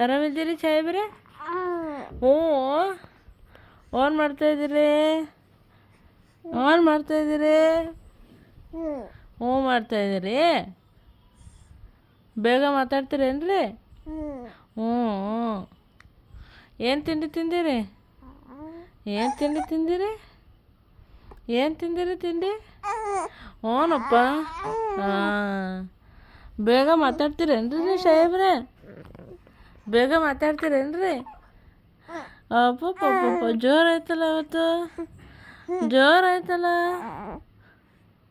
ಆರಾಮಿದ್ದೀರಿ ಸಾಹೇಬ್ರೆ? ಹ್ಞೂ. Own ಮಾಡ್ತಾಯಿದ್ದೀರಿ? Own ಮಾಡ್ತಾಯಿದ್ದೀರಿ? ಹ್ಞೂ ಮಾಡ್ತಾಯಿದ್ದೀರಿ. ಬೇಗ ಮಾತಾಡ್ತೀರೇನ್ರಿ? ಹ್ಞೂ. ಏನು ತಿಂಡಿ ತಿಂದಿರಿ? ಏನು ತಿಂಡಿ ತಿಂದಿರಿ? ಏನು ತಿಂದಿರಿ ತಿಂಡಿ? ಹ್ಞೂನಪ್ಪ. ಹಾಂ. ಬೇಗ ಮಾತಾಡ್ತೀರೇನ್ರಿ ನೀವು ಸಾಹೇಬ್ರೆ? ಬೇಗ ಮಾತಾಡ್ತೀರೇನ್ರಿ? ಅಪ್ಪಪ್ಪಪ್ಪ ಜೋರಾಯ್ತಲ್ಲ ಇವತ್ತು. ಜೋರಾಯ್ತಲ್ಲ.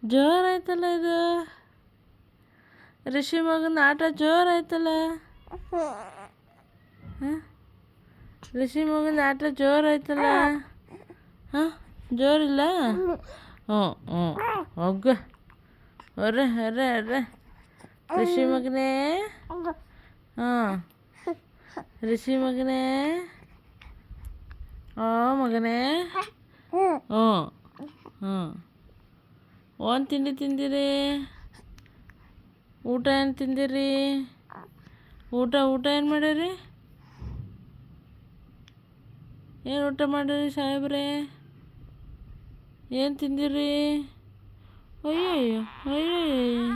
ಜೋರಾಯ್ತಲ್ಲ ಇದು. ರಿಷಿ ಮಗನ ಆಟ ಜೋರಾಯ್ತಲ್ಲ. ಹಾಂ, ರಿಷಿ ಮಗನ ಆಟ ಜೋರಾಯ್ತಲ್ಲ. ಹಾಂ, ಜೋರಿಲ್ಲ? ಹ್ಞೂ ಹ್ಞೂ. ಹೋಗ ಅರ್ರೆ ಅರ್ರೆ ಅರ್ರೆ. ರಿಷಿ ಮಗನೇ. ಹಾಂ, ರಿಷಿ ಮಗನೇ. ಮಗನೇ. ಹ್ಞೂ ಹ್ಞೂ. ಒಂದು ತಿಂಡಿ ತಿಂದಿರಿ? ಊಟ ಏನು ತಿಂದಿರಿ? ಊಟ ಏನು ಮಾಡಿರಿ? ಏನು ಊಟ ಮಾಡಿರಿ ಸಾಹೇಬ್ರೆ? ಏನು ತಿಂದಿರಿ? ಅಯ್ಯಯ್ಯೋ ಅಯ್ಯಯ್ಯೋ.